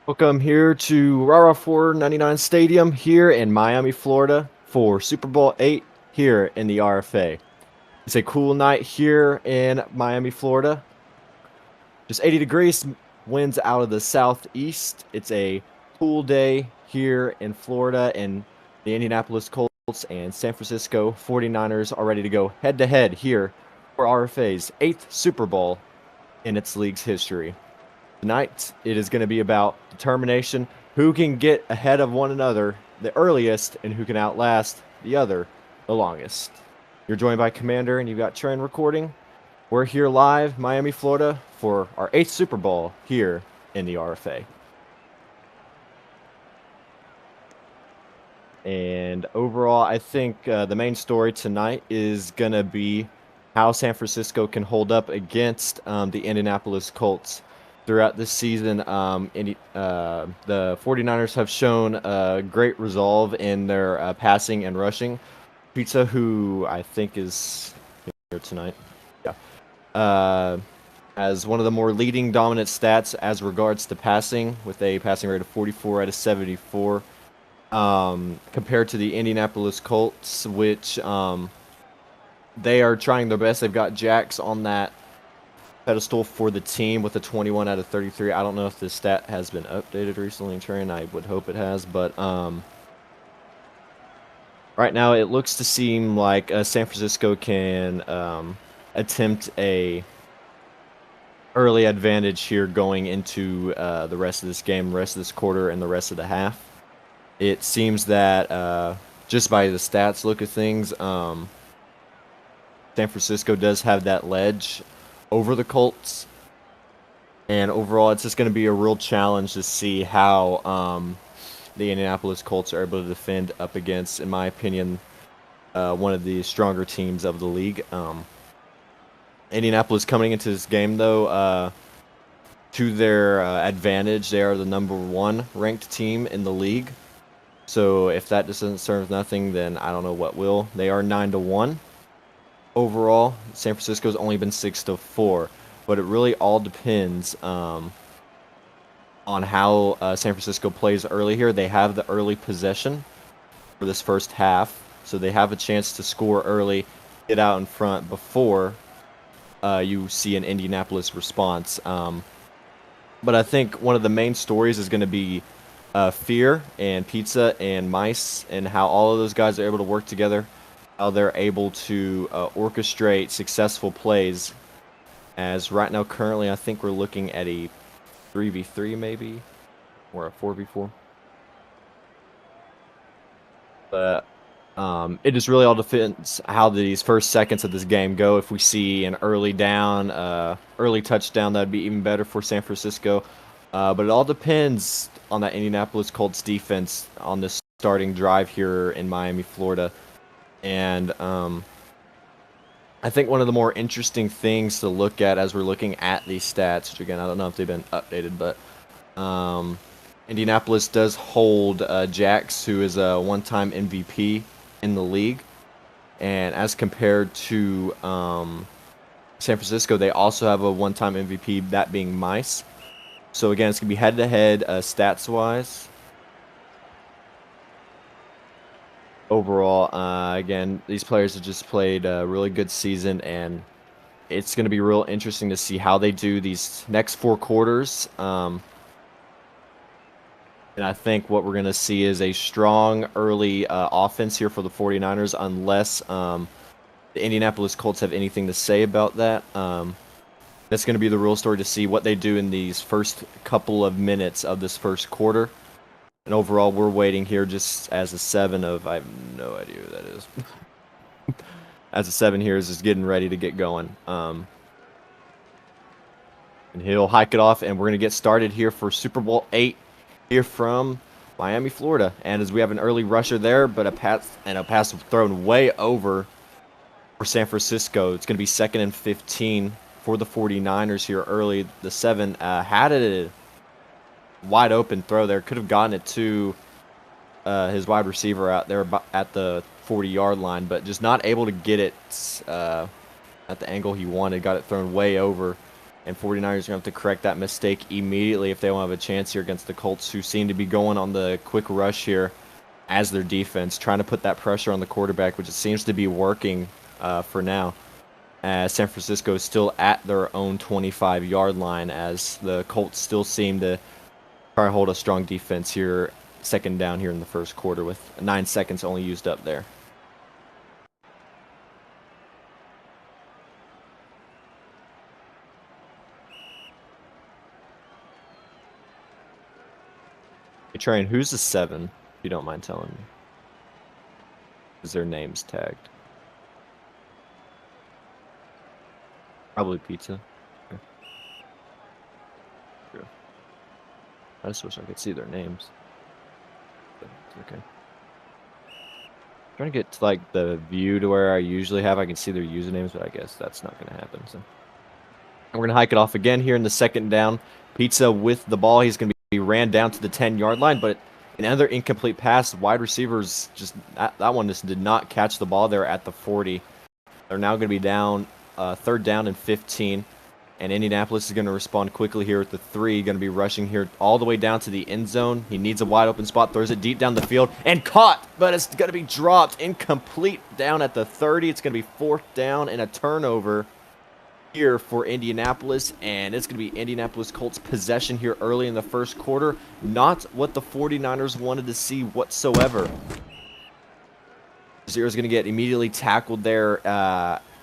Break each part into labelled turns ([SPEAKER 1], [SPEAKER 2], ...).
[SPEAKER 1] Welcome here to RFA 499 Stadium here in Miami, Florida for Super Bowl VIII here in the RFA. It's a cool night here in Miami, Florida. Just 80 degrees, winds out of the southeast. It's a cool day here in Florida, and the Indianapolis Colts and San Francisco 49ers are ready to go head-to-head here for RFA's 8th Super Bowl in its league's history. Tonight, it is going to be about determination, who can get ahead of one another the earliest and who can outlast the other the longest. You're joined by Commander, and you've got Trent recording. We're here live, Miami, Florida, for our 8th Super Bowl here in the RFA. And overall, I think the main story tonight is going to be how San Francisco can hold up against the Indianapolis Colts. Throughout this season, the 49ers have shown great resolve in their passing and rushing. Pizza, who I think is here tonight, as one of the more leading dominant stats as regards to passing, with a passing rate of 44 out of 74, compared to the Indianapolis Colts, which they are trying their best. They've got Jax on that pedestal for the team with a 21 out of 33. I don't know if this stat has been updated recently, Trent. I would hope it has, but right now it looks to seem like San Francisco can attempt a early advantage here going into the rest of this game, the rest of this quarter, and the rest of the half. It seems that just by the stats look of things, San Francisco does have that ledge over the Colts, and overall it's just going to be a real challenge to see how the Indianapolis Colts are able to defend up against, in my opinion, one of the stronger teams of the league. Indianapolis coming into this game, though, to their advantage, they are the #1 ranked team in the league. So if that doesn't serve nothing, then I don't know what will. They are 9-1. Overall, San Francisco's only been 6-4, but it really all depends on how San Francisco plays early here. They have the early possession for this first half, so they have a chance to score early, get out in front before you see an Indianapolis response. But I think one of the main stories is going to be Fear and Pizza and Mice, and how all of those guys are able to work together, how they're able to orchestrate successful plays. As right now, currently, I think we're looking at a 3v3 maybe, or a 4v4. But it just really all depends how these first seconds of this game go. If we see an early down, early touchdown, that'd be even better for San Francisco. But it all depends on that Indianapolis Colts defense on this starting drive here in Miami, Florida. And I think one of the more interesting things to look at as we're looking at these stats, which again, I don't know if they've been updated, but Indianapolis does hold Jax, who is a one-time MVP in the league. And as compared to San Francisco, they also have a one-time MVP, that being Mice. So again, it's going to be head-to-head stats-wise. Overall, again, these players have just played a really good season, and it's going to be real interesting to see how they do these next 4 quarters. And I think what we're going to see is a strong early offense here for the 49ers, unless the Indianapolis Colts have anything to say about that. That's going to be the real story, to see what they do in these first couple of minutes of this first quarter. And overall, we're waiting here just as a 7 of, I have no idea who that is. As a 7 here is just getting ready to get going. And he'll hike it off, and we're going to get started here for Super Bowl VIII here from Miami, Florida. And as we have an early rusher there, but a pass thrown way over for San Francisco. It's going to be 2nd and 15 for the 49ers here early. The 7 had a wide open throw there, could have gotten it to his wide receiver out there at the 40-yard line, but just not able to get it at the angle he wanted. Got it thrown way over, And 49ers are going to have to correct that mistake immediately if they want to have a chance here against the Colts, who seem to be going on the quick rush here as their defense, trying to put that pressure on the quarterback, which it seems to be working for now. As San Francisco is still at their own 25-yard line, as the Colts still seem to try to hold a strong defense here, second down here in the first quarter with 9 seconds only used up there. Hey, Train, who's the 7, if you don't mind telling me? Is their names tagged? Probably Pizza. Okay. True. I just wish I could see their names. But it's okay. Trying to get to like the view to where I usually have. I can see their usernames, but I guess that's not going to happen. So we're going to hike it off again here in the second down. Pizza with the ball. He's going to be ran down to the 10-yard line, but another incomplete pass. Wide receivers just that one just did not catch the ball there at the 40. They're now going to be down third down and 15. And Indianapolis is going to respond quickly here at the 3. Going to be rushing here all the way down to the end zone. He needs a wide open spot. Throws it deep down the field. And caught. But it's going to be dropped. Incomplete down at the 30. It's going to be fourth down and a turnover here for Indianapolis. And it's going to be Indianapolis Colts possession here early in the first quarter. Not what the 49ers wanted to see whatsoever. Zero's going to get immediately tackled there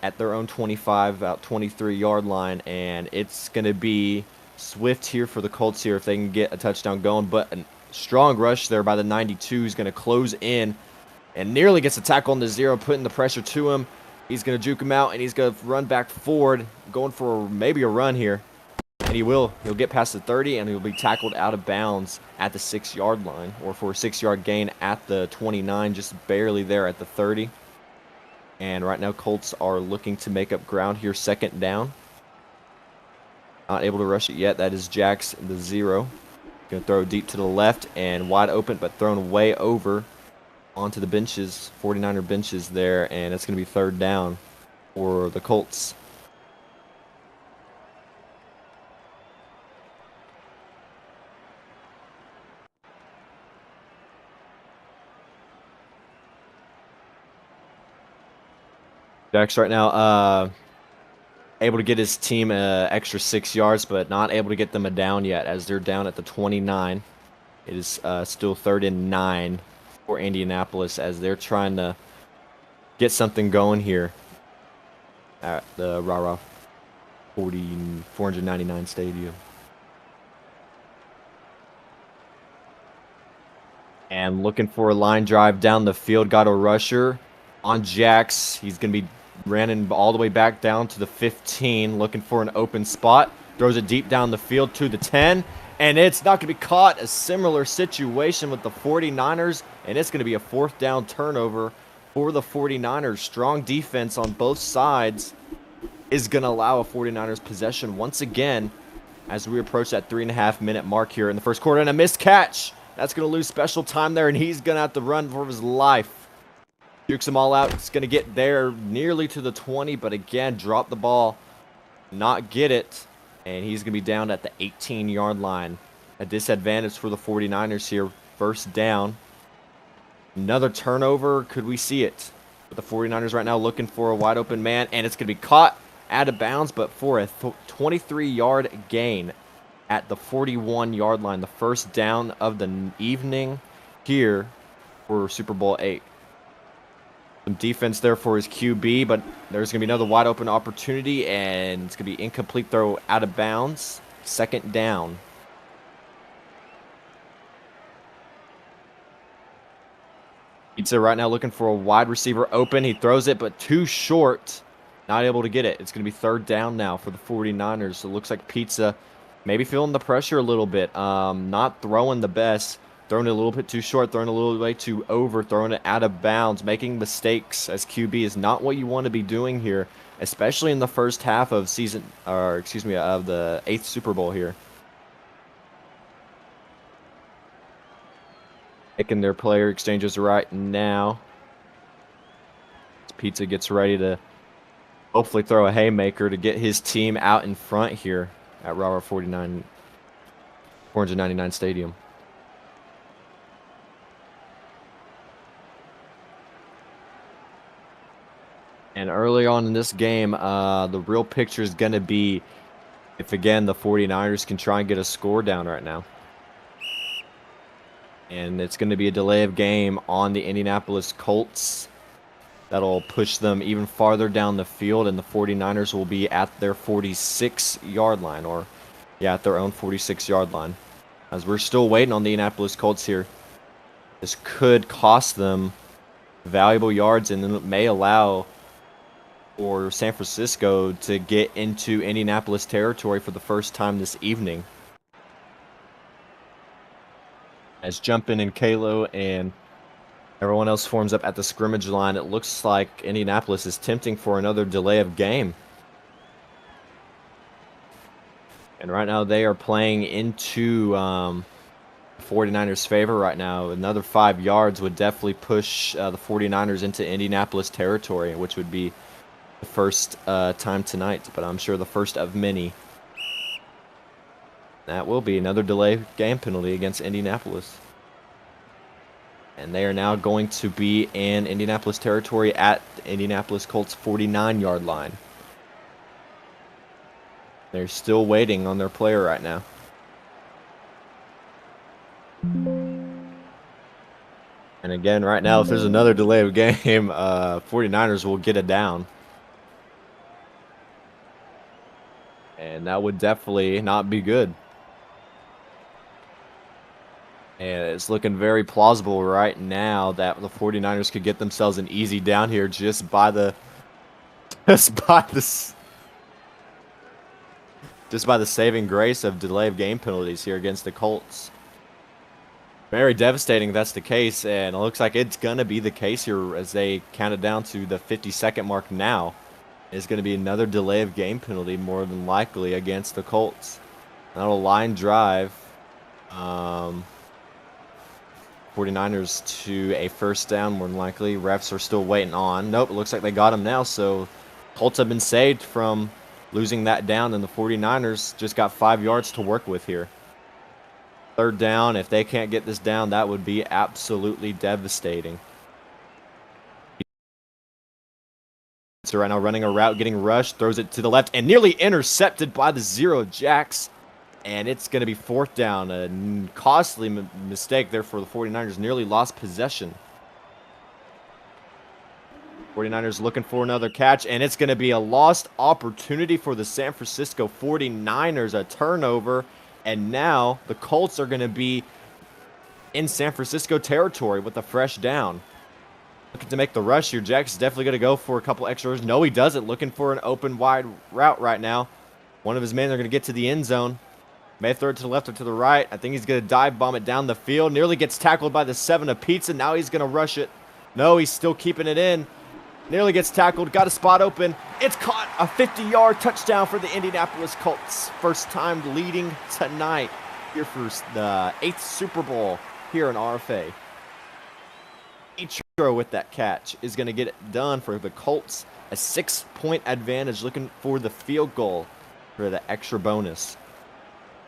[SPEAKER 1] at their own 25, about 23-yard line, and it's going to be swift here for the Colts here if they can get a touchdown going, but a strong rush there by the 92 is going to close in and nearly gets a tackle on the 0, putting the pressure to him. He's going to juke him out, and he's going to run back forward, going for maybe a run here, and he will. He'll get past the 30, and he'll be tackled out of bounds at the 6-yard line, or for a 6-yard gain at the 29, just barely there at the 30. And right now, Colts are looking to make up ground here, second down. Not able to rush it yet. That is Jax, the 0. Going to throw deep to the left and wide open, but thrown way over onto the benches, 49er benches there, and it's going to be third down for the Colts. Jax right now able to get his team extra 6 yards, but not able to get them a down yet as they're down at the 29. It is still 3rd and 9 for Indianapolis as they're trying to get something going here at the RFA 499 Stadium. And looking for a line drive down the field. Got a rusher on Jax. He's going to be running all the way back down to the 15, looking for an open spot. Throws it deep down the field to the 10, and it's not going to be caught. A similar situation with the 49ers, and it's going to be a fourth down turnover for the 49ers. Strong defense on both sides is going to allow a 49ers possession once again as we approach that 3.5-minute mark here in the first quarter. And a missed catch. That's going to lose special time there, and he's going to have to run for his life. Jukes them all out. It's going to get there nearly to the 20, but again, drop the ball, not get it, and he's going to be down at the 18-yard line. A disadvantage for the 49ers here. First down. Another turnover. Could we see it? But the 49ers right now looking for a wide open man, and it's going to be caught out of bounds, but for a 23-yard gain at the 41-yard line. The first down of the evening here for Super Bowl VIII. Some defense there for his QB, but there's going to be another wide open opportunity, and it's going to be incomplete throw out of bounds. Second down. Pizza right now looking for a wide receiver open. He throws it, but too short. Not able to get it. It's going to be third down now for the 49ers. So it looks like Pizza maybe feeling the pressure a little bit. Not throwing the best. Throwing it a little bit too short, throwing it a little way too over, throwing it out of bounds, making mistakes as QB is not what you want to be doing here, especially in the first half of of the 8th Super Bowl here. Making their player exchanges right now. Pizza gets ready to hopefully throw a haymaker to get his team out in front here at Robert 499 Stadium. And early on in this game, the real picture is going to be if, again, the 49ers can try and get a score down right now. And it's going to be a delay of game on the Indianapolis Colts. That'll push them even farther down the field, and the 49ers will be at their 46-yard line, or, yeah, at their own 46-yard line. As we're still waiting on the Indianapolis Colts here. This could cost them valuable yards, and then it may allow for San Francisco to get into Indianapolis territory for the first time this evening. As Jumpin' and Kalo and everyone else forms up at the scrimmage line, it looks like Indianapolis is tempting for another delay of game. And right now they are playing into 49ers' favor right now. Another 5 yards would definitely push the 49ers into Indianapolis territory, which would be the first time tonight, but I'm sure the first of many. That will be another delay game penalty against Indianapolis. And they are now going to be in Indianapolis territory at the Indianapolis Colts 49-yard line. They're still waiting on their player right now. And again, right now, if there's another delay of game, 49ers will get it down. And that would definitely not be good. And it's looking very plausible right now that the 49ers could get themselves an easy down here just by the saving grace of delay of game penalties here against the Colts. Very devastating if that's the case, and it looks like it's going to be the case here as they count it down to the 50-second mark now. It's going to be another delay of game penalty more than likely against the Colts. That'll line drive 49ers to a first down more than likely. Refs are still waiting on. Nope, it looks like they got him now, so Colts have been saved from losing that down, and the 49ers just got 5 yards to work with here. Third down, if they can't get this down, that would be absolutely devastating. So right now running a route, getting rushed, throws it to the left, and nearly intercepted by the Zero Jacks. And it's going to be fourth down. A costly mistake there for the 49ers. Nearly lost possession. 49ers looking for another catch, and it's going to be a lost opportunity for the San Francisco 49ers. A turnover, and now the Colts are going to be in San Francisco territory with a fresh down. Looking to make the rush here. Jack's definitely going to go for a couple extras. No, he doesn't. Looking for an open, wide route right now. One of his men are going to get to the end zone. May throw it to the left or to the right. I think he's going to dive bomb it down the field. Nearly gets tackled by the 7 of Pizza. Now he's going to rush it. No, he's still keeping it in. Nearly gets tackled. Got a spot open. It's caught. A 50-yard touchdown for the Indianapolis Colts. First time leading tonight here for the 8th Super Bowl here in RFA. Ichiro with that catch is going to get it done for the Colts. A 6-point advantage, looking for the field goal for the extra bonus.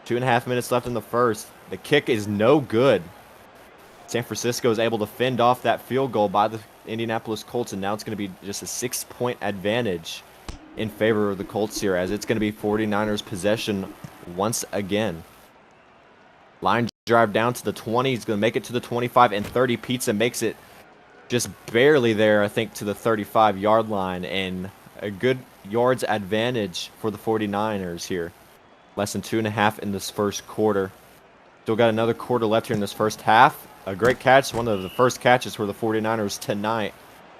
[SPEAKER 1] 2.5 minutes left in the first. The kick is no good. San Francisco is able to fend off that field goal by the Indianapolis Colts, and now it's going to be just a 6-point advantage in favor of the Colts here, as it's going to be 49ers possession once again. Line drive down to the 20. He's going to make it to the 25 and 30. Pizza makes it just barely there, I think, to the 35-yard line, and a good yards advantage for the 49ers here. Less than 2.5 in this first quarter. Still got another quarter left here in this first half. A great catch, one of the first catches for the 49ers tonight.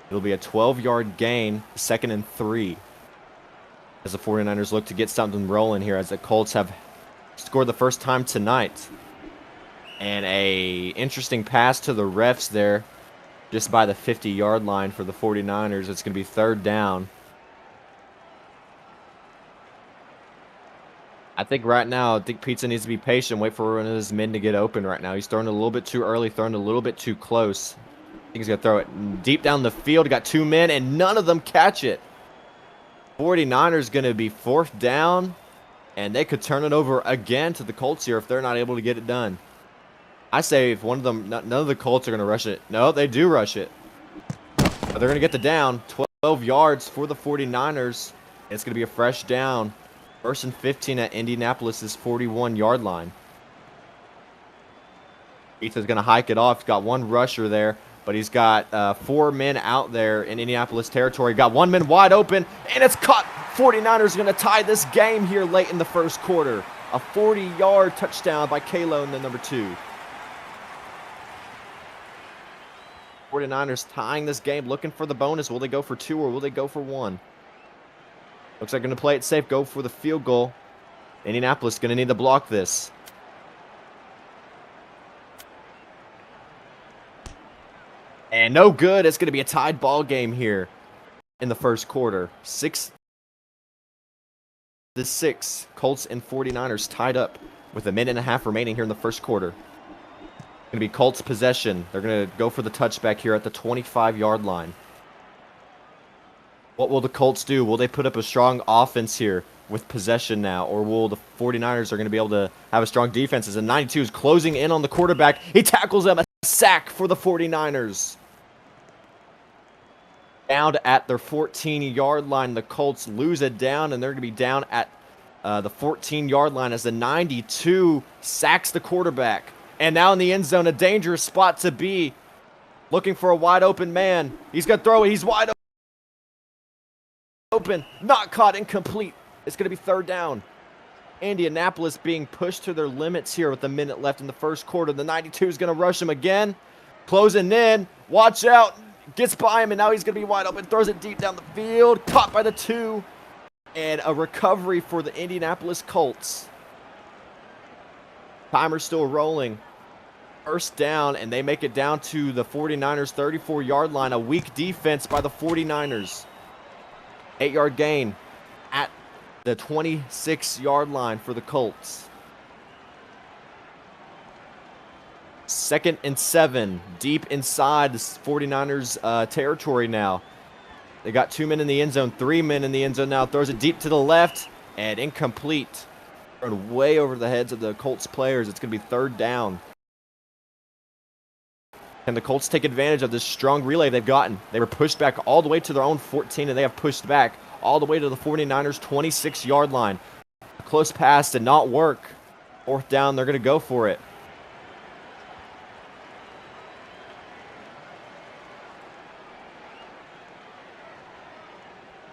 [SPEAKER 1] It'll be a 12-yard gain, 2nd and 3. As the 49ers look to get something rolling here, as the Colts have scored the first time tonight. And a interesting pass to the refs there, just by the 50-yard line for the 49ers. It's going to be third down. I think right now, Pizza needs to be patient, wait for one of his men to get open right now. He's throwing it a little bit too early, throwing it a little bit too close. I think he's going to throw it deep down the field. He got 2 men, and none of them catch it. 49ers going to be 4th down, and they could turn it over again to the Colts here if they're not able to get it done. I say if one of them, none of the Colts are going to rush it. No, they do rush it. But they're going to get the down. 12 yards for the 49ers. It's going to be a fresh down. 1st and 15 at Indianapolis's 41-yard line. Pizza's going to hike it off. He's got one rusher there, but he's got 4 men out there in Indianapolis territory. Got 1 man wide open, and it's caught. 49ers going to tie this game here late in the first quarter. A 40-yard touchdown by Kalo in the number 2. 49ers tying this game, looking for the bonus. Will they go for 2 or will they go for 1? Looks like they're going to play it safe, go for the field goal. Indianapolis going to need to block this. And no good. It's going to be a tied ball game here in the first quarter. 6-6. Colts and 49ers tied up with a minute and a half remaining here in the first quarter. Going to be Colts possession. They're going to go for the touchback here at the 25-yard line. What will the Colts do? Will they put up a strong offense here with possession now? Or will the 49ers are going to be able to have a strong defense as the 92 is closing in on the quarterback. He tackles him. A sack for the 49ers. Down at their 14-yard line. The Colts lose it down, and they're going to be down at the 14-yard line as the 92 sacks the quarterback. And now in the end zone, a dangerous spot to be. Looking for a wide open man. He's going to throw it. He's wide open. Not caught. Incomplete. It's going to be 3rd down. Indianapolis being pushed to their limits here with a minute left in the first quarter. The 92 is going to rush him again. Closing in. Watch out. Gets by him, and now he's going to be wide open. Throws it deep down the field. Caught by the 2. And a recovery for the Indianapolis Colts. Timer still rolling. 1st down, and they make it down to the 49ers' 34-yard line. A weak defense by the 49ers. 8-yard gain at the 26-yard line for the Colts. 2nd and 7, deep inside the 49ers' territory now. They got 2 men in the end zone, 3 men in the end zone now. Throws it deep to the left, and incomplete. Thrown way over the heads of the Colts players. It's going to be 3rd down. Can the Colts take advantage of this strong relay they've gotten? They were pushed back all the way to their own 14, and they have pushed back all the way to the 49ers' 26-yard line. A close pass did not work. 4th down, they're going to go for it.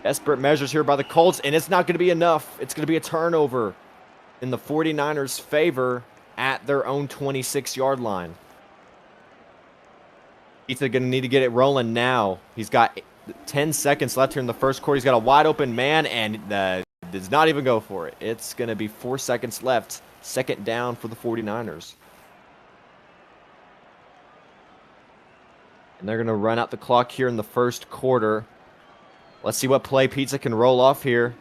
[SPEAKER 1] Desperate measures here by the Colts, and it's not going to be enough. It's going to be a turnover in the 49ers' favor at their own 26-yard line. He's going to need to get it rolling now. He's got 10 seconds left here in the first quarter. He's got a wide open man, and does not even go for it. It's going to be 4 seconds left. 2nd down for the 49ers. And they're going to run out the clock here in the first quarter. Let's see what play Pizza can roll off here.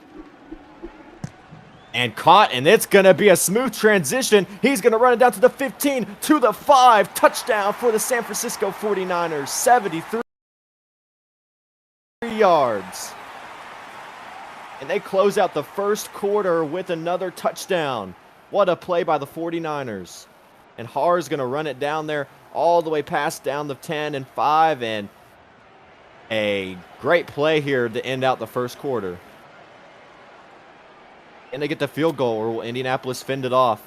[SPEAKER 1] And caught, and it's going to be a smooth transition. He's going to run it down to the 15, to the 5. Touchdown for the San Francisco 49ers. 73 yards. And they close out the first quarter with another touchdown. What a play by the 49ers. And Harr's going to run it down there all the way past down the 10 and 5. And a great play here to end out the first quarter. And they get the field goal, or will Indianapolis fend it off?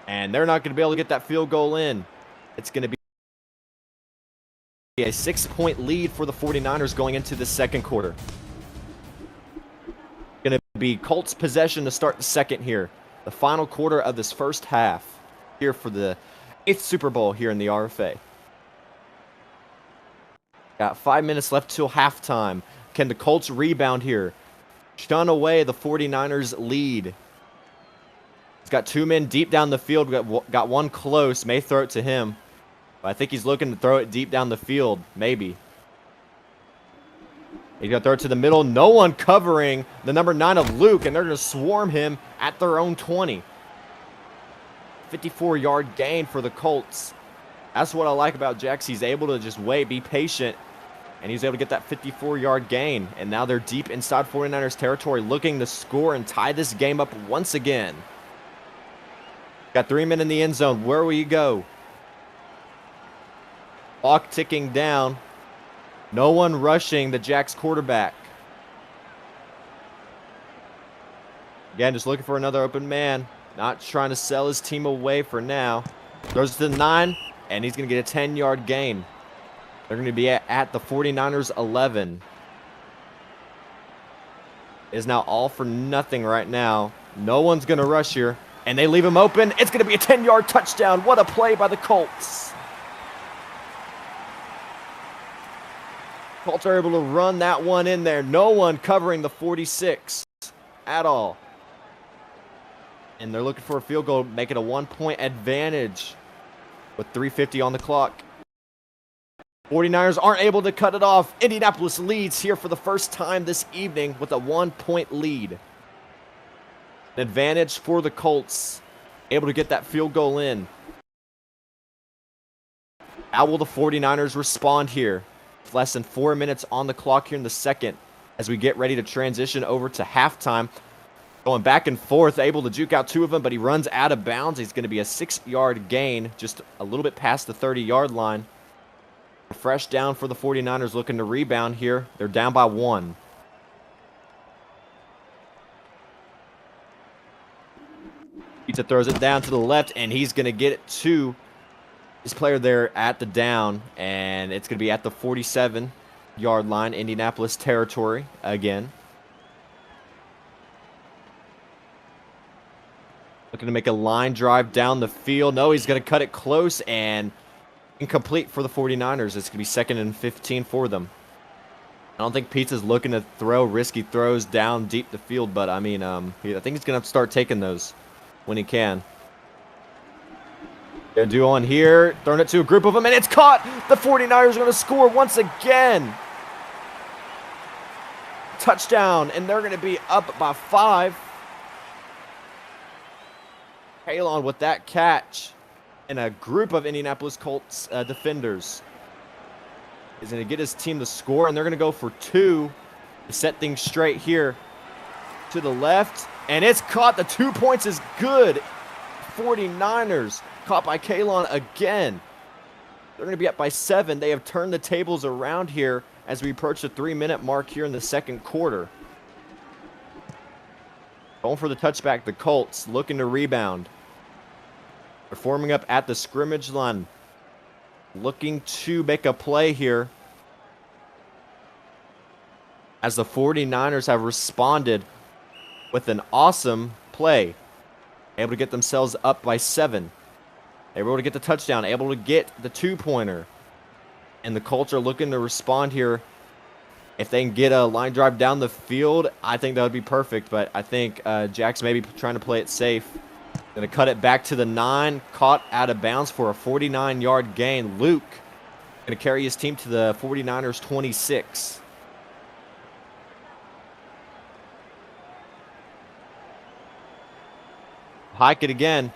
[SPEAKER 1] And they're not going to be able to get that field goal in. It's going to be a 6-point lead for the 49ers going into the second quarter. Going to be Colts possession to start the second here. The final quarter of this first half here for the 8th Super Bowl here in the RFA. Got 5 minutes left till halftime. Can the Colts rebound here? Shun away the 49ers lead. He's got 2 men deep down the field. Got one close. May throw it to him. But I think he's looking to throw it deep down the field. Maybe. He's going to throw it to the middle. No one covering the number 9 of Luke. And they're going to swarm him at their own 20. 54-yard gain for the Colts. That's what I like about Jax. He's able to just wait, be patient, And he's able to get that 54-yard gain. And now they're deep inside 49ers territory, looking to score and tie this game up once again. Got 3 men in the end zone. Where will you go? Clock ticking down. No one rushing the Jacks quarterback. Again, just looking for another open man. Not trying to sell his team away for now. Throws it to the 9, and he's going to get a 10-yard gain. They're going to be at the 49ers 11. It is now all for nothing right now. No one's going to rush here. And they leave him open. It's going to be a 10-yard touchdown. What a play by the Colts. Colts are able to run that one in there. No one covering the 46 at all. And they're looking for a field goal, make it a 1-point advantage with 3:50 on the clock. 49ers aren't able to cut it off. Indianapolis leads here for the first time this evening with a 1-point lead. An advantage for the Colts, able to get that field goal in. How will the 49ers respond here? With less than 4 minutes on the clock here in the second as we get ready to transition over to halftime. Going back and forth, able to juke out 2 of them, but he runs out of bounds. He's going to be a 6-yard gain, just a little bit past the 30-yard line. Fresh down for the 49ers, looking to rebound here. They're down by 1. Pizza throws it down to the left, and he's going to get it to his player there at the down, and it's going to be at the 47-yard line, Indianapolis territory again. Looking to make a line drive down the field. No, he's going to cut it close and incomplete for the 49ers. It's going to be 2nd and 15 for them. I don't think Pizza's looking to throw risky throws down deep the field, but I mean, I think he's going to have to start taking those when he can. They're due on here, throwing it to a group of them, and it's caught. The 49ers are going to score once again. Touchdown, and they're going to be up by 5. Kalon with that catch. And a group of Indianapolis Colts defenders is going to get his team to score, and they're going to go for 2 to set things straight here to the left. And it's caught. The 2 points is good. 49ers caught by Kalon again. They're going to be up by 7. They have turned the tables around here as we approach the 3-minute mark here in the second quarter. Going for the touchback, the Colts looking to rebound. They're forming up at the scrimmage line. Looking to make a play here. As the 49ers have responded with an awesome play. Able to get themselves up by 7. Able to get the touchdown. Able to get the 2-pointer. And the Colts are looking to respond here. If they can get a line drive down the field, I think that would be perfect. But I think Jack's maybe trying to play it safe. Going to cut it back to the 9. Caught out of bounds for a 49-yard gain. Luke going to carry his team to the 49ers 26. Hike it again.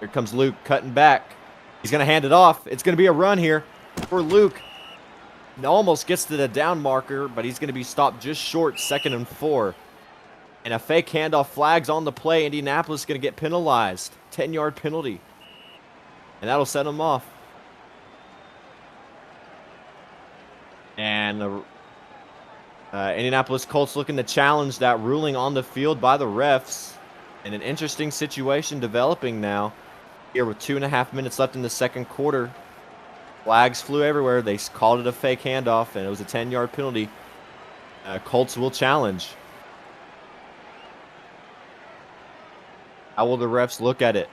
[SPEAKER 1] Here comes Luke cutting back. He's going to hand it off. It's going to be a run here for Luke. Almost gets to the down marker, but he's going to be stopped just short, 2nd and 4. And a fake handoff flags on the play. Indianapolis is going to get penalized. 10-yard penalty. And that'll set them off. And the Indianapolis Colts looking to challenge that ruling on the field by the refs. And an interesting situation developing now. Here with 2.5 minutes left in the second quarter. Flags flew everywhere. They called it a fake handoff, and it was a 10-yard penalty. Colts will challenge. How will the refs look at it?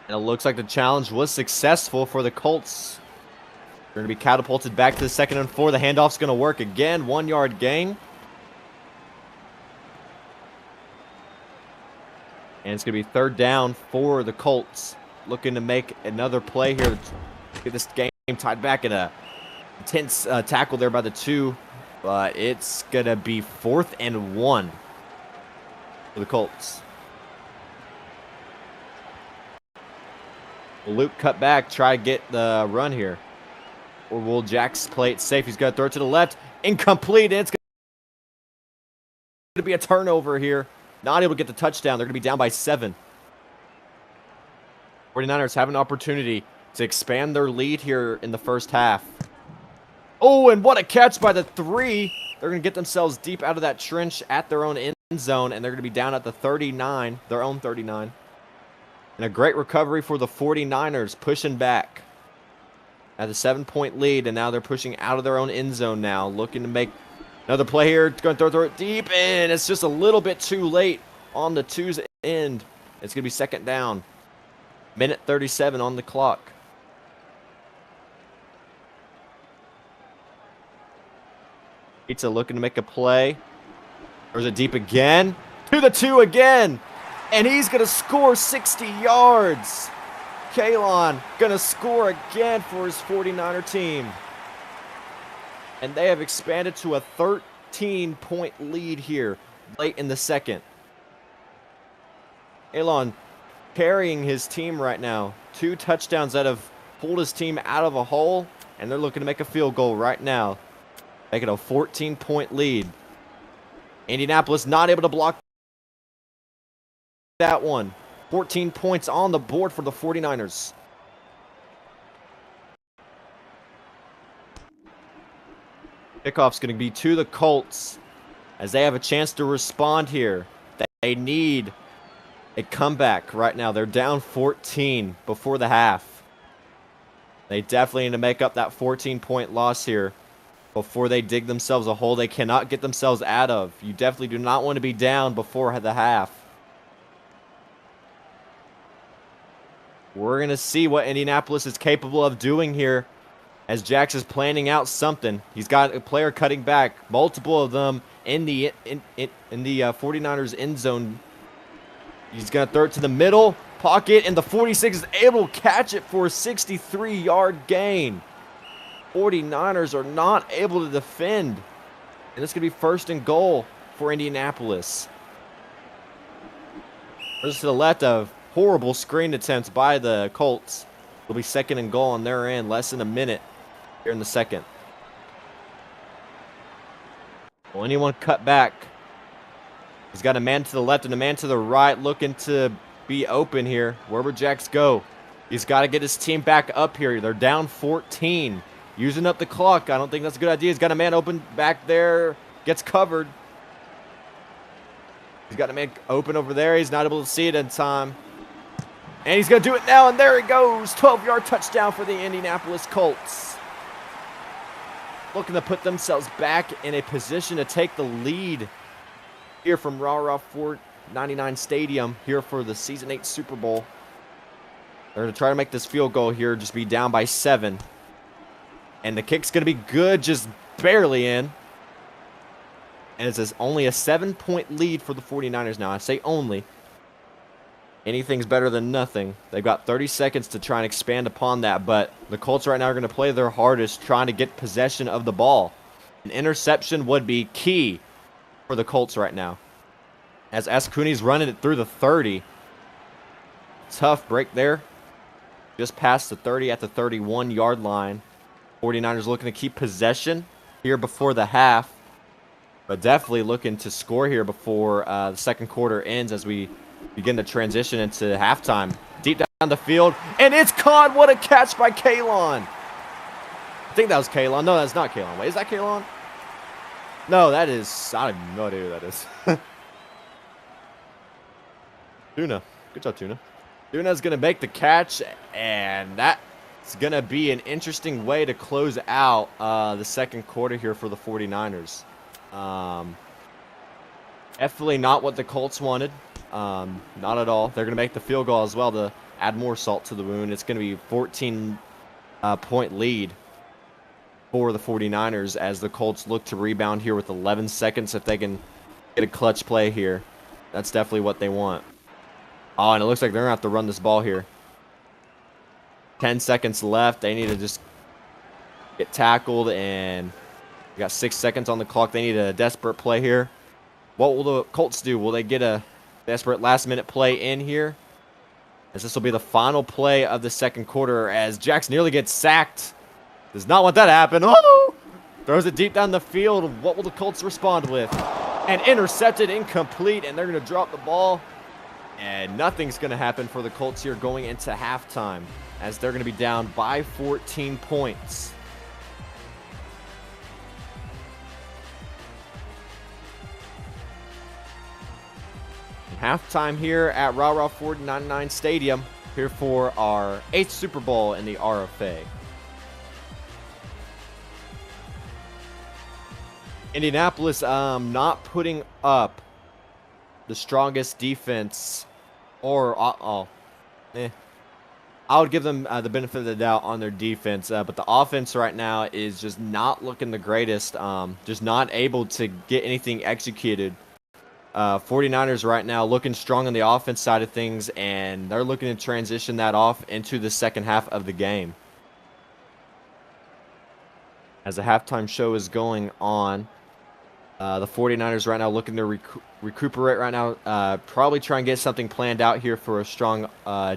[SPEAKER 1] And it looks like the challenge was successful for the Colts. They're going to be catapulted back to the 2nd and 4. The handoff's going to work again. 1-yard gain. And it's going to be third down for the Colts. Looking to make another play here. Get this game tied back in a intense tackle there by the 2. But it's going to be 4th and 1 for the Colts. Will Luke cut back, try to get the run here? Or will Jax play it safe? He's going to throw it to the left. Incomplete. And it's going to be a turnover here. Not able to get the touchdown. They're going to be down by 7. 49ers have an opportunity to expand their lead here in the first half. Oh, and what a catch by the 3. They're going to get themselves deep out of that trench at their own end zone, and they're going to be down at the 39, their own 39. And a great recovery for the 49ers, pushing back at a 7-point lead, and now they're pushing out of their own end zone now, looking to make another play here. Going to throw it deep, and it's just a little bit too late on the 2's end. It's going to be second down. Minute 37 on the clock. Pizza looking to make a play. There's a deep again. To the 2 again. And he's going to score 60 yards. Kalon going to score again for his 49er team. And they have expanded to a 13-point lead here late in the second. Kalon carrying his team right now. 2 touchdowns that have pulled his team out of a hole. And they're looking to make a field goal right now. Make it a 14-point lead. Indianapolis not able to block that one. 14 points on the board for the 49ers. Kickoff's going to be to the Colts as they have a chance to respond here. They need a comeback right now. They're down 14 before the half. They definitely need to make up that 14-point loss here before they dig themselves a hole they cannot get themselves out of. You definitely do not want to be down before the half. We're going to see what Indianapolis is capable of doing here as Jax is planning out something. He's got a player cutting back, multiple of them in the 49ers end zone. He's going to throw it to the middle pocket, and the 46 is able to catch it for a 63-yard gain. 49ers are not able to defend. And it's going to be first and goal for Indianapolis. Just to the left of horrible screen attempts by the Colts. It'll be second and goal on their end. Less than a minute here in the second. Will anyone cut back? He's got a man to the left and a man to the right looking to be open here. Where would Jax go? He's got to get his team back up here. They're down 14. Using up the clock. I don't think that's a good idea. He's got a man open back there. Gets covered. He's got a man open over there. He's not able to see it in time. And he's going to do it now, and there he goes. 12-yard touchdown for the Indianapolis Colts. Looking to put themselves back in a position to take the lead here from Rah-Rah 499 Stadium here for the Season 8 Super Bowl. They're going to try to make this field goal here, just be down by 7. And the kick's going to be good, just barely in. And it's only a 7-point lead for the 49ers now. I say only. Anything's better than nothing. They've got 30 seconds to try and expand upon that. But the Colts right now are going to play their hardest trying to get possession of the ball. An interception would be key for the Colts right now. As Ascuni's running it through the 30. Tough break there. Just past the 30 at the 31-yard line. 49ers looking to keep possession here before the half. But definitely looking to score here before the second quarter ends as we begin to transition into halftime. Deep down the field. And it's caught. What a catch by Kalon. I think that was Kalon. No, that's not Kalon. Wait, is that Kalon? No, that is... I have no idea who that is. Tuna. Good job, Tuna. Tuna's going to make the catch. And that's going to be an interesting way to close out the second quarter here for the 49ers. Definitely not what the Colts wanted. Not at all. They're going to make the field goal as well to add more salt to the wound. It's going to be a 14-point lead for the 49ers as the Colts look to rebound here with 11 seconds if they can get a clutch play here. That's definitely what they want. Oh, and it looks like they're going to have to run this ball here. 10 seconds left. They need to just get tackled, and we got 6 seconds on the clock. They need a desperate play here. What will the Colts do? Will they get a desperate last-minute play in here? As this will be the final play of the second quarter as Jax nearly gets sacked. Does not want that to happen. Oh! Throws it deep down the field. What will the Colts respond with? And intercepted, incomplete, and they're going to drop the ball. And nothing's going to happen for the Colts here going into halftime as they're going to be down by 14 points. Halftime here at Rah-Rah 499 Stadium, here for our 8th Super Bowl in the RFA. Indianapolis not putting up the strongest defense, or I would give them the benefit of the doubt on their defense, but the offense right now is just not looking the greatest, just not able to get anything executed. 49ers right now looking strong on the offense side of things, and they're looking to transition that off into the second half of the game. As the halftime show is going on, the 49ers right now looking to recuperate right now, probably try and get something planned out here for a strong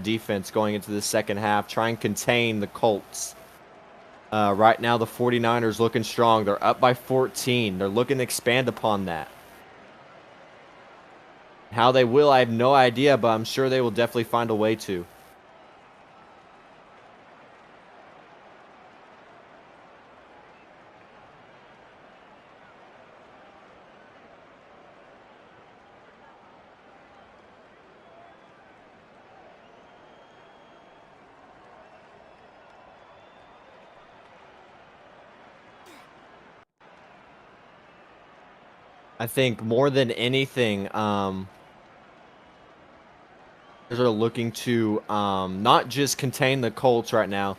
[SPEAKER 1] defense going into the second half, try and contain the Colts. Right now the 49ers looking strong. They're up by 14. They're looking to expand upon that. How they will, I have no idea, but I'm sure they will definitely find a way to. I think more than anything, they're looking to not just contain the Colts right now,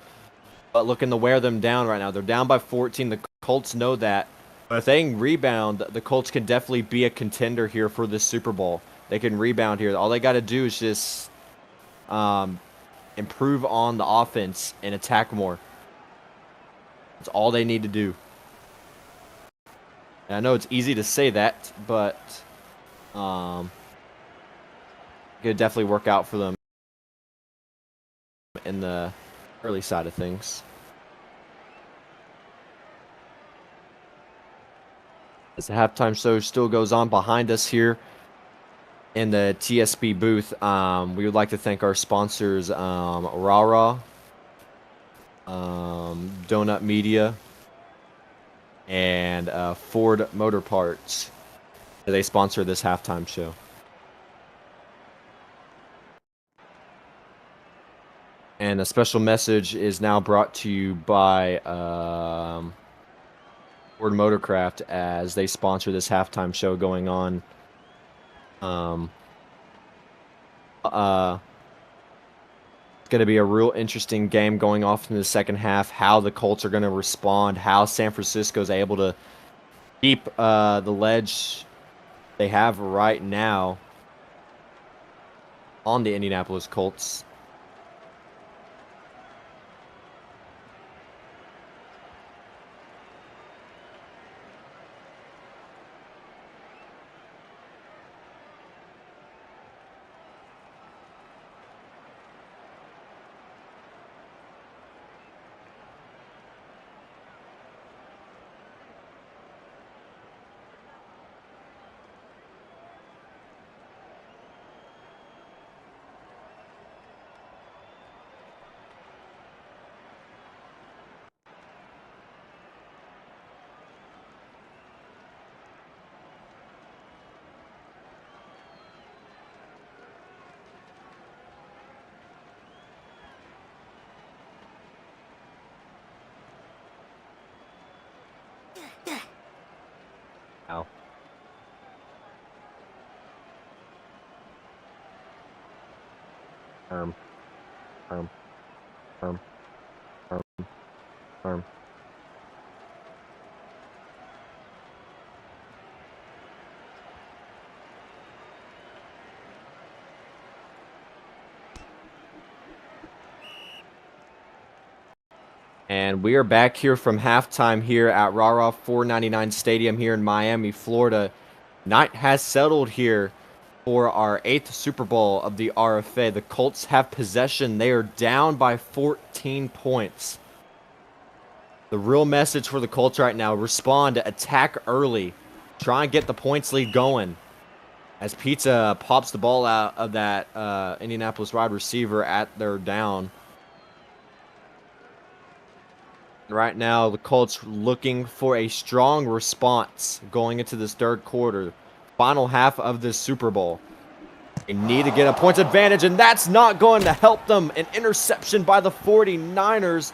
[SPEAKER 1] but looking to wear them down right now. They're down by 14. The Colts know that. But if they can rebound, the Colts can definitely be a contender here for this Super Bowl. They can rebound here. All they got to do is just improve on the offense and attack more. That's all they need to do. And I know it's easy to say that, but it could definitely work out for them in the early side of things. As the halftime show still goes on behind us here in the TSP booth, we would like to thank our sponsors, Rah-Rah, Donut Media, and Ford Motor Parts. They sponsor this halftime show. And a special message is now brought to you by Ford Motorcraft as they sponsor this halftime show going on. It's going to be a real interesting game going off in the second half, how the Colts are going to respond, how San Francisco is able to keep the ledge they have right now on the Indianapolis Colts. Ow. Arm. And we are back here from halftime here at Rah-Rah 499 Stadium here in Miami, Florida. Night has settled here for our 8th Super Bowl of the RFA. The Colts have possession. They are down by 14 points. The real message for the Colts right now, respond, attack early. Try and get the points lead going. As Pizza pops the ball out of that Indianapolis wide receiver at their down. Right now, the Colts looking for a strong response going into this third quarter. Final half of this Super Bowl. They need to get a points advantage, and that's not going to help them. An interception by the 49ers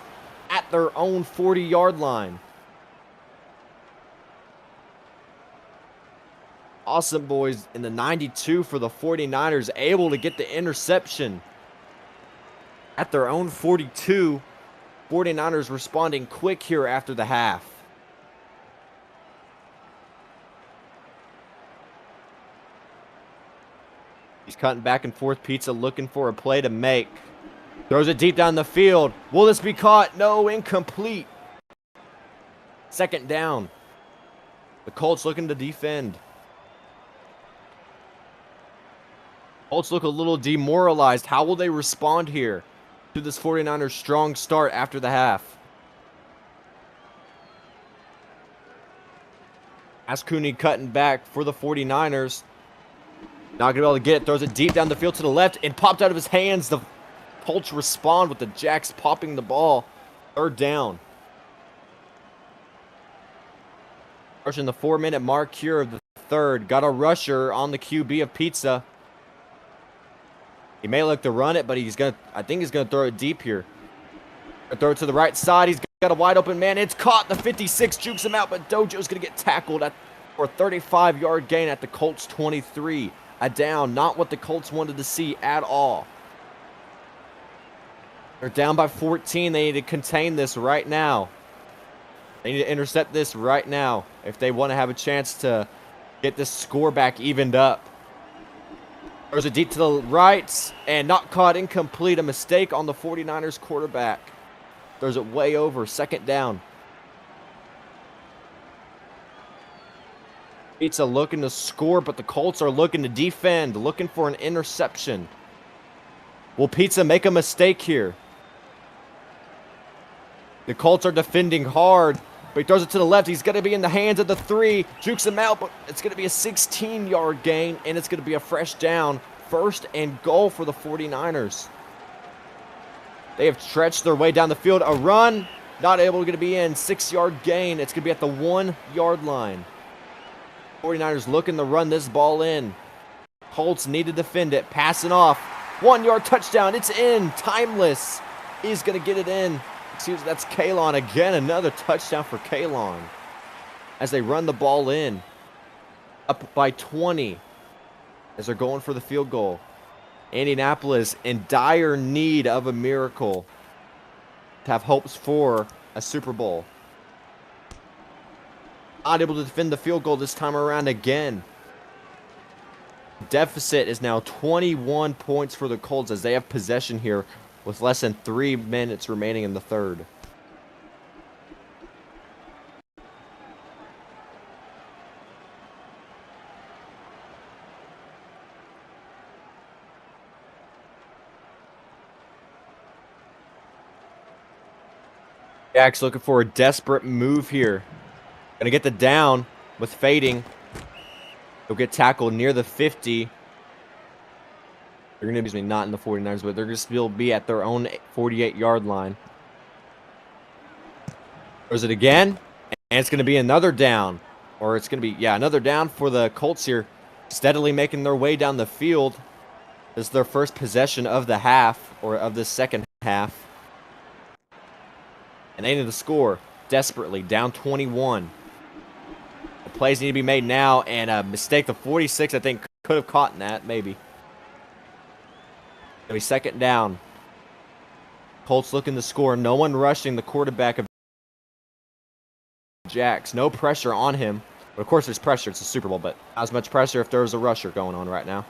[SPEAKER 1] at their own 40-yard line. Awesome boys in the 92 for the 49ers, able to get the interception at their own 42. 49ers responding quick here after the half. He's cutting back and forth. Pizza looking for a play to make. Throws it deep down the field. Will this be caught? No, incomplete. Second down. The Colts looking to defend. Colts look a little demoralized. How will they respond here to this 49ers strong start after the half? Ascooney cutting back for the 49ers. Not going to be able to get it. Throws it deep down the field to the left and popped out of his hands. The Colts respond with the Jacks popping the ball. Third down. Rushing the 4-minute mark here of the third. Got a rusher on the QB of Pizza. He may look to run it, but I think he's gonna throw it deep here. Throw it to the right side. He's got a wide open man. It's caught. The 56 jukes him out, but Dojo's gonna get tackled for a 35-yard gain at the Colts 23. A down, not what the Colts wanted to see at all. They're down by 14. They need to contain this right now. They need to intercept this right now if they want to have a chance to get this score back evened up. Throws it deep to the right and not caught, incomplete. A mistake on the 49ers quarterback. Throws it way over. Second down. Pizza looking to score, but the Colts are looking to defend, looking for an interception. Will Pizza make a mistake here? The Colts are defending hard, but he throws it to the left. He's going to be in the hands of the 3. Jukes him out, but it's going to be a 16-yard gain, and it's going to be a fresh down. First and goal for the 49ers. They have stretched their way down the field. A run, not able to be in. 6-yard gain. It's going to be at the 1-yard line. 49ers looking to run this ball in. Colts need to defend it. Passing off. 1-yard touchdown. It's in. Timeless. He's going to get it in. Excuse me, that's Kalon again. Another touchdown for Kalon as they run the ball in. Up by 20 as they're going for the field goal. Indianapolis in dire need of a miracle to have hopes for a Super Bowl. Not able to defend the field goal this time around again. Deficit is now 21 points for the Colts as they have possession here with less than 3 minutes remaining in the third. Jack's looking for a desperate move here. Gonna get the down with fading. He'll get tackled near the 50. They're going to be not in the 49ers, but they're going to still be at their own 48-yard line. Throws it again, and it's going to be another down. Or it's going to be, yeah, another down for the Colts here. Steadily making their way down the field. This is their first possession of the half, or of the second half. And they need to score desperately, down 21. The plays need to be made now, and a mistake. The 46, I think, could have caught in that, maybe. It'll be second down. Colts looking to score. No one rushing the quarterback of Jacks. No pressure on him. But of course there's pressure. It's a Super Bowl, but not as much pressure if there's a rusher going on right now.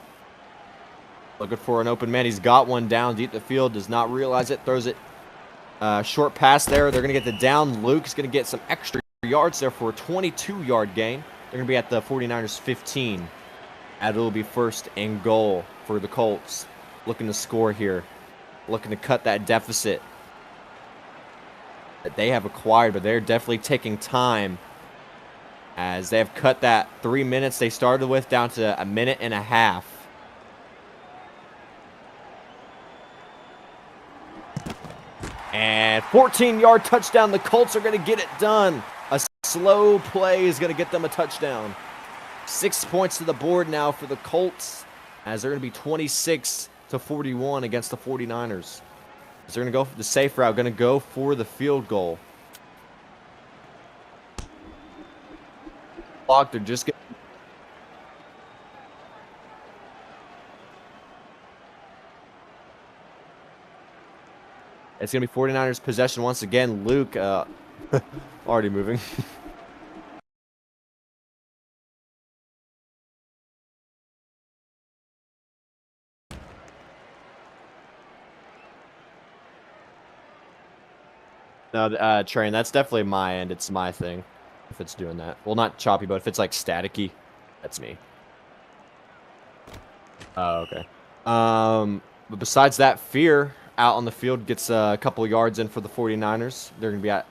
[SPEAKER 1] Looking for an open man. He's got one down deep the field. Does not realize it. Throws it Short pass there. They're going to get the down. Luke's going to get some extra yards there for a 22-yard gain. They're going to be at the 49ers 15. And it'll be first and goal for the Colts. Looking to score here. Looking to cut that deficit that they have acquired, but they're definitely taking time as they have cut that 3 minutes they started with down to a minute and a half. And 14-yard touchdown. The Colts are going to get it done. A slow play is going to get them a touchdown. 6 points to the board now for the Colts as they're going to be 26-41 against the 49ers. As they're going to go for the safe route, going to go for the field goal. They're just getting... It's going to be 49ers possession once again. Luke already moving. No, Train, that's definitely my end. It's my thing if it's doing that. Well, not choppy, but if it's like staticky, that's me. Oh, okay. But besides that, Fear out on the field gets a couple of yards in for the 49ers. They're going to be at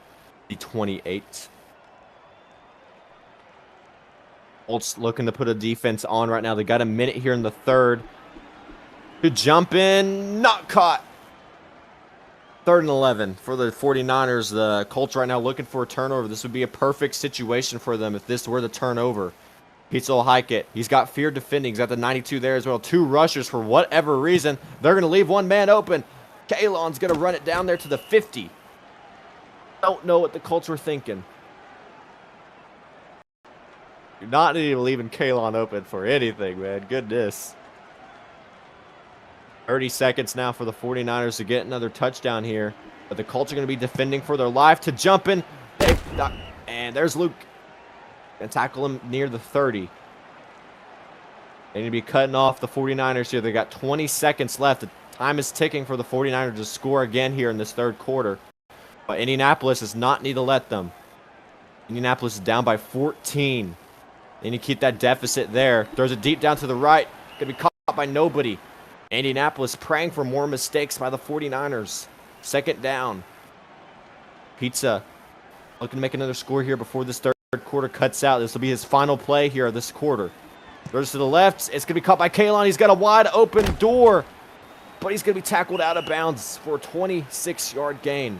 [SPEAKER 1] the 28. Colts looking to put a defense on right now. They got a minute here in the third. To jump in, not caught. 3rd and 11 for the 49ers. The Colts right now looking for a turnover. This would be a perfect situation for them if this were the turnover. Pizza will hike it. He's got Fear defending. He's got the 92 there as well. 2 rushers for whatever reason. They're going to leave one man open. Kalon's going to run it down there to the 50. Don't know what the Colts were thinking. You're not even leaving Kalon open for anything, man. Goodness. 30 seconds now for the 49ers to get another touchdown here. But the Colts are going to be defending for their life to jump in. And there's Luke. Going to tackle him near the 30. They need to be cutting off the 49ers here. They got 20 seconds left. The time is ticking for the 49ers to score again here in this third quarter. But Indianapolis does not need to let them. Indianapolis is down by 14. They need to keep that deficit there. Throws it deep down to the right. Going to be caught by nobody. Indianapolis praying for more mistakes by the 49ers. 2nd down. Pizza looking to make another score here before this third quarter cuts out. This will be his final play here of this quarter. Throws to the left. It's going to be caught by Kalon. He's got a wide open door. But he's going to be tackled out of bounds for a 26-yard gain.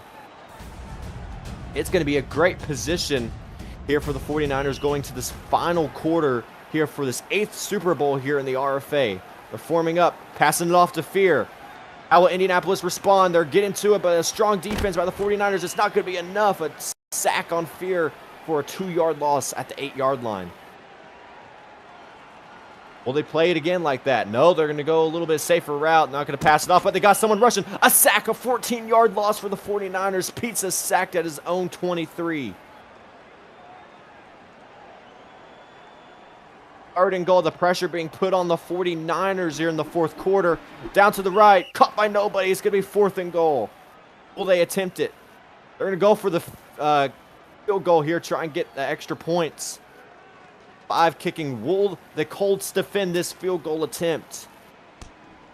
[SPEAKER 1] It's going to be a great position here for the 49ers going to this final quarter here for this 8th Super Bowl here in the RFA. They're forming up, passing it off to Fear. How will Indianapolis respond? They're getting to it, but a strong defense by the 49ers. It's not going to be enough. A sack on Fear for a 2-yard loss at the 8-yard line. Will they play it again like that? No, they're going to go a little bit safer route. Not going to pass it off, but they got someone rushing. A sack, a 14-yard loss for the 49ers. Pizza sacked at his own 23. 3rd and goal, the pressure being put on the 49ers here in the 4th quarter. Down to the right, caught by nobody. It's going to be 4th and goal. Will they attempt it? They're going to go for the field goal here, try and get the extra points. 5 kicking. Will the Colts defend this field goal attempt?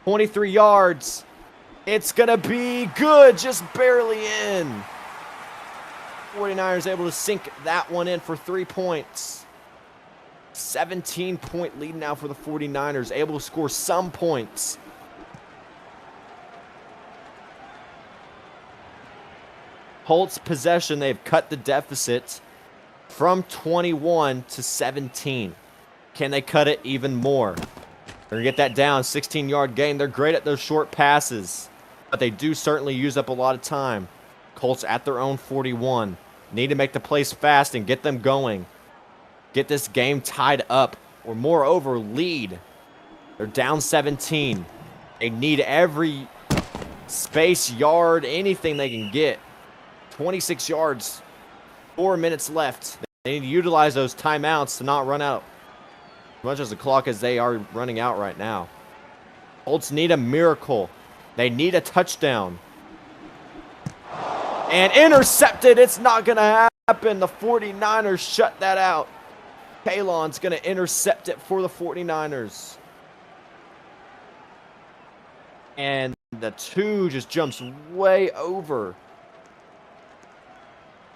[SPEAKER 1] 23 yards. It's going to be good, just barely in. 49ers able to sink that one in for 3 points. 17-point lead now for the 49ers, able to score some points. Colts possession, they've cut the deficit from 21 to 17. Can they cut it even more? They're going to get that down, 16-yard gain. They're great at those short passes, but they do certainly use up a lot of time. Colts at their own 41. Need to make the plays fast and get them going. Get this game tied up, or moreover, lead. They're down 17. They need every space, yard, anything they can get. 26 yards, 4 minutes left. They need to utilize those timeouts to not run out as much as the clock as they are running out right now. Colts need a miracle. They need a touchdown. And intercepted. It's not going to happen. The 49ers shut that out. Kalon's going to intercept it for the 49ers. And the 2 just jumps way over.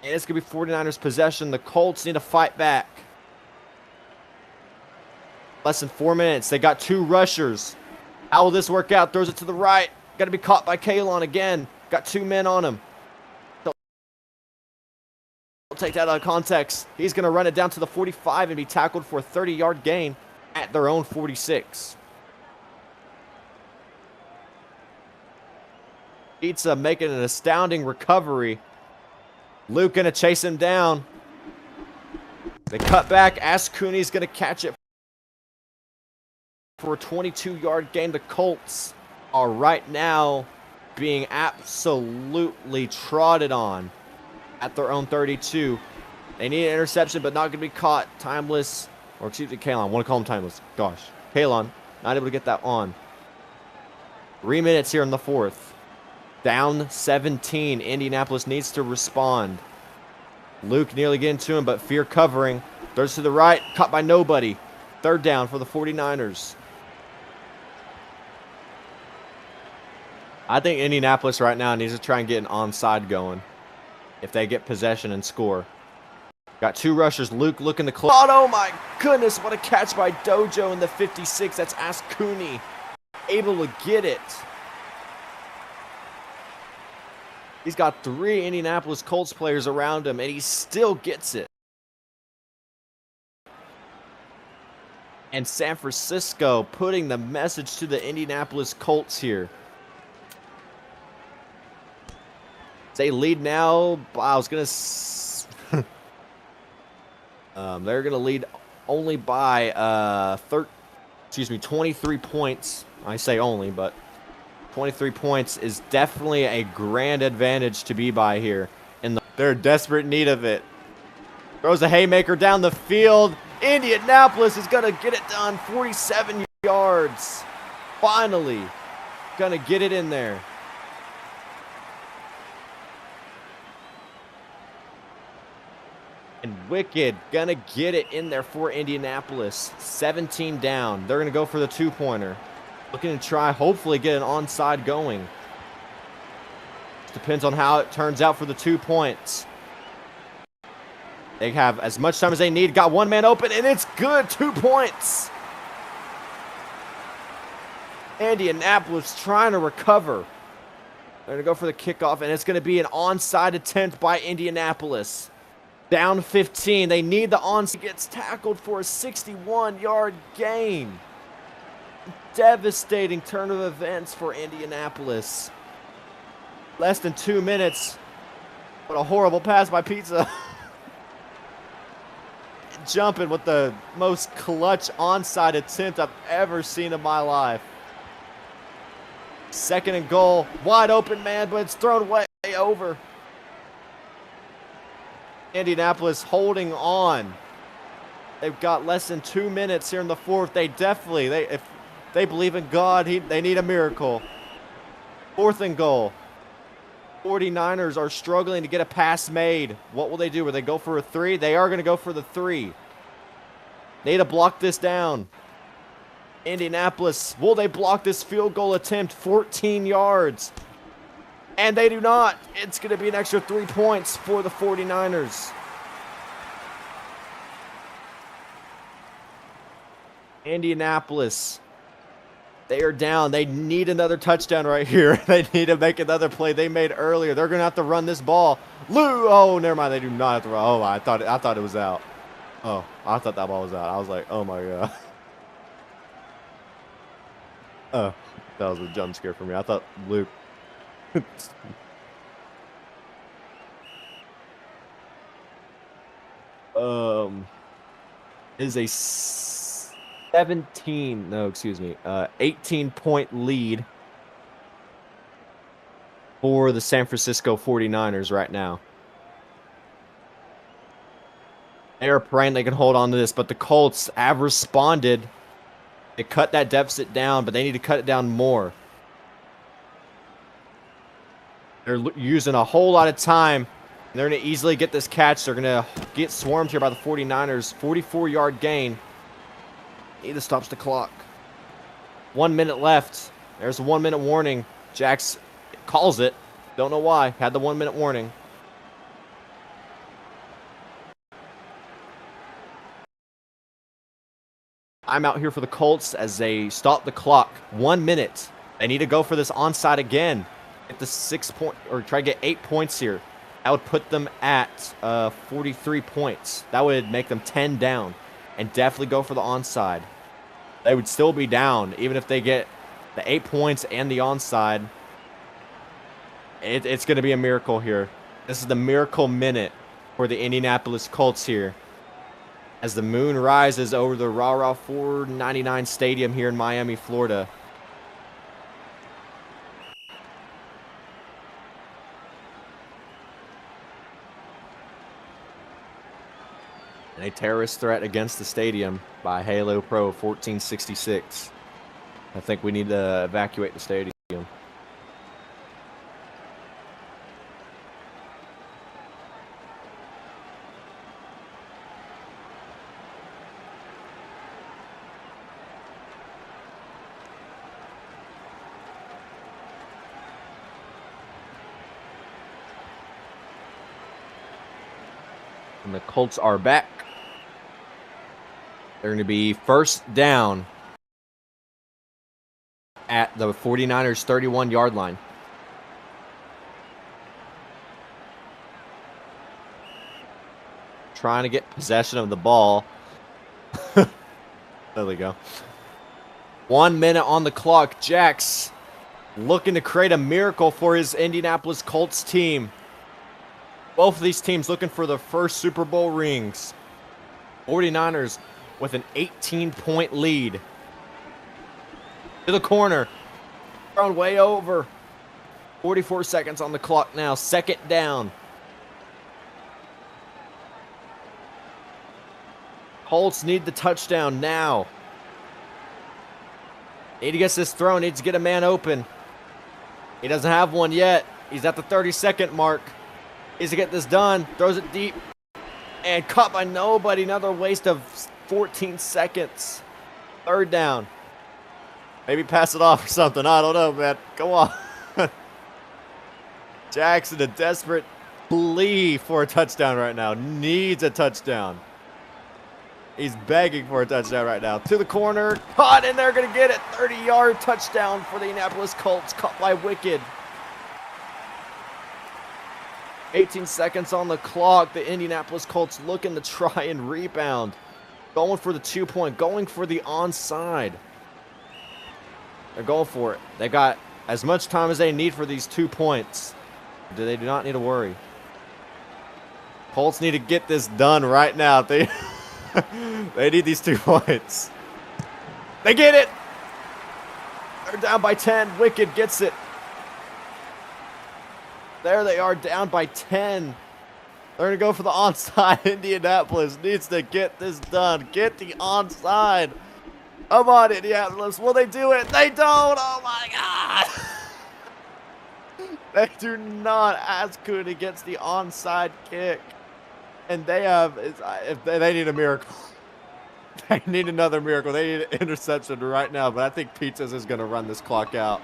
[SPEAKER 1] And it's going to be 49ers possession. The Colts need to fight back. Less than 4 minutes. They got 2 rushers. How will this work out? Throws it to the right. Got to be caught by Kalon again. Got 2 men on him. Don't take that out of context. He's going to run it down to the 45 and be tackled for a 30-yard gain at their own 46. Pizza making an astounding recovery. Luke going to chase him down. They cut back. Cooney's going to catch it for a 22-yard gain. The Colts are right now being absolutely trotted on at their own 32. They need an interception, but not going to be caught. Timeless, or excuse me, Kalon. I want to call him Timeless. Gosh. Kalon, not able to get that on. 3 minutes here in the 4th. Down 17. Indianapolis needs to respond. Luke nearly getting to him, but fear covering. Throws to the right, caught by nobody. 3rd down for the 49ers. I think Indianapolis right now needs to try and get an onside going if they get possession and score. Got 2 rushers. Luke looking to close. Oh my goodness, what a catch by Dojo in the 56. That's Cooney able to get it. He's got 3 Indianapolis Colts players around him, and he still gets it. And San Francisco putting the message to the Indianapolis Colts here. They lead now. I was going to... they're going to lead only by 23 points. I say only, but 23 points is definitely a grand advantage to be by here. And they're in desperate need of it. Throws a haymaker down the field. Indianapolis is going to get it done. 47 yards. Finally going to get it in there. And Wicked going to get it in there for Indianapolis. 17 down. They're going to go for the 2-pointer. Looking to try, hopefully, get an onside going. Depends on how it turns out for the 2 points. They have as much time as they need. Got 1 man open, and it's good. 2 points. Indianapolis trying to recover. They're going to go for the kickoff, and it's going to be an onside attempt by Indianapolis. Down 15. They need the onside. Gets tackled for a 61-yard gain. Devastating turn of events for Indianapolis. Less than 2 minutes. What a horrible pass by Pizza. Jumping with the most clutch onside attempt I've ever seen in my life. 2nd and goal. Wide open, man, but it's thrown way over. Indianapolis holding on. They've got less than 2 minutes here in the 4th. They definitely, if they believe in God, they need a miracle. 4th and goal. 49ers are struggling to get a pass made. What will they do? Will they go for a 3? They are going to go for the 3. Need to block this down. Indianapolis, will they block this field goal attempt? 14 yards. And they do not. It's going to be an extra 3 points for the 49ers. Indianapolis. They are down. They need another touchdown right here. They need to make another play they made earlier. They're going to have to run this ball. Oh, never mind. They do not have to run. Oh, I thought it was out. Oh, I thought that ball was out. I was like, oh, my God. Oh, that was a jump scare for me. I thought Luke. Is a 18-point lead for the San Francisco 49ers right now. They are praying they can hold on to this, but the Colts have responded. They cut that deficit down, but they need to cut it down more. They're using a whole lot of time. They're going to easily get this catch. They're going to get swarmed here by the 49ers. 44-yard gain. Either stops the clock. 1 minute left. There's a 1 minute warning. Jax calls it. Don't know why. Had the 1 minute warning. I'm out here for the Colts as they stop the clock. 1 minute. They need to go for this onside again. Get the 6 point or try to get 8 points here. That would put them at 43 points. That would make them 10 down, and definitely go for the onside. They would still be down even if they get the 8 points and the onside. It's going to be a miracle here. This is the miracle minute for the Indianapolis Colts here, as the moon rises over the RFA 499 Stadium here in Miami, Florida. And a terrorist threat against the stadium by Halo Pro 1466. I think we need to evacuate the stadium. And the Colts are back. They're going to be first down at the 49ers 31-yard line. Trying to get possession of the ball. There we go. 1 minute on the clock. Jax looking to create a miracle for his Indianapolis Colts team. Both of these teams looking for the first Super Bowl rings. 49ers with an 18-point lead. To the corner. Thrown way over. 44 seconds on the clock now. Second down. Colts need the touchdown now. Need to get this throw. Needs to get a man open. He doesn't have one yet. He's at the 30-second mark. Needs to get this done. Throws it deep. And caught by nobody. Another waste of 14 seconds. Third down. Maybe pass it off or something. I don't know, man. Come on. Jackson, a desperate plea for a touchdown right now. Needs a touchdown. He's begging for a touchdown right now. To the corner. Caught, and they're going to get it. 30-yard touchdown for the Indianapolis Colts. Caught by Wicked. 18 seconds on the clock. The Indianapolis Colts looking to try and rebound. Going for the 2-point. Going for the onside. They're going for it. They got as much time as they need for these 2 points. They do not need to worry. Colts need to get this done right now. They need these 2 points. They get it. They're down by 10. Wicked gets it. There they are, down by 10. They're going to go for the onside. Indianapolis needs to get this done. Get the onside. Come on, Indianapolis. Will they do it? They don't. Oh, my God. They do not. Ascoon gets the onside kick. And they have, they need a miracle. They need another miracle. They need an interception right now. But I think Pizzas is going to run this clock out.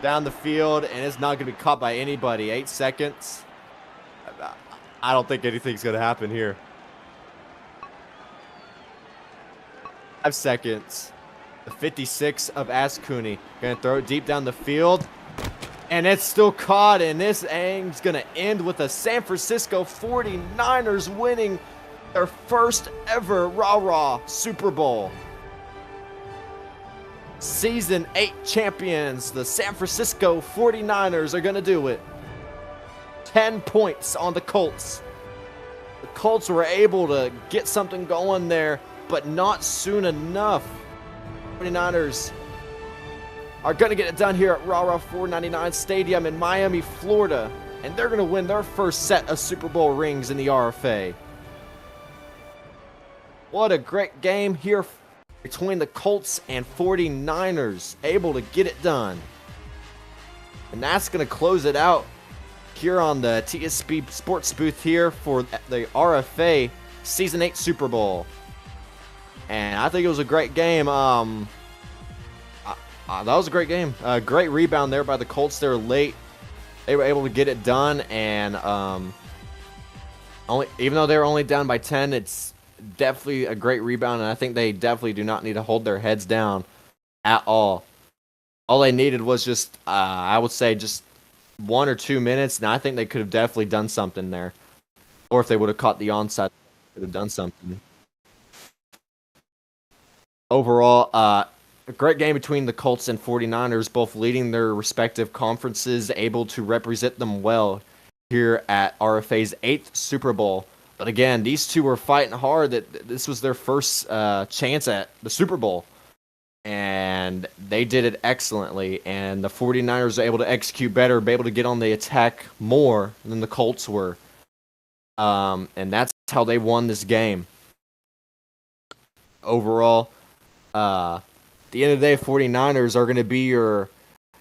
[SPEAKER 1] Down the field, and it's not going to be caught by anybody. 8 seconds. I don't think anything's going to happen here. 5 seconds. The 56 of Ascoon. Going to throw it deep down the field. And it's still caught, and this is going to end with the San Francisco 49ers winning their first ever rah-rah Super Bowl. Season 8 champions, the San Francisco 49ers are going to do it. 10 points on the Colts. The Colts were able to get something going there, but not soon enough. 49ers are going to get it done here at RFA 499 Stadium in Miami, Florida. And they're going to win their first set of Super Bowl rings in the RFA. What a great game here between the Colts and 49ers, able to get it done. And that's going to close it out here on the TSP Sports booth here for the RFA Season 8 Super Bowl. And I think it was a great game. That was a great game. Great rebound there by the Colts. They were late. They were able to get it done, and even though they were only down by 10, it's definitely a great rebound, and I think they definitely do not need to hold their heads down at all. All they needed was just, I would say, just 1 or 2 minutes, and I think they could have definitely done something there. Or if they would have caught the onside, they could have done something. Overall, a great game between the Colts and 49ers, both leading their respective conferences, able to represent them well here at RFA's 8th Super Bowl. But again, these two were fighting hard. That this was their first chance at the Super Bowl. And they did it excellently. And the 49ers were able to execute better, be able to get on the attack more than the Colts were. And that's how they won this game. Overall, at the end of the day, 49ers are going to be your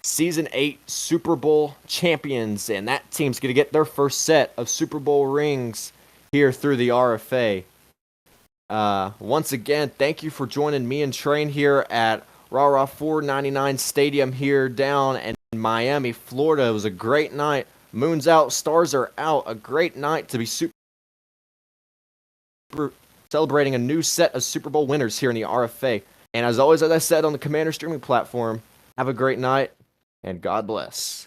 [SPEAKER 1] Season 8 Super Bowl champions, and that team's going to get their first set of Super Bowl rings here through the RFA. Once again, thank you for joining me and Train here at Rah-Rah 499 Stadium here down in Miami, Florida. It was a great night. Moon's out, stars are out. A great night to be celebrating a new set of Super Bowl winners here in the RFA. And as always, as I said on the Commander streaming platform, have a great night, and God bless.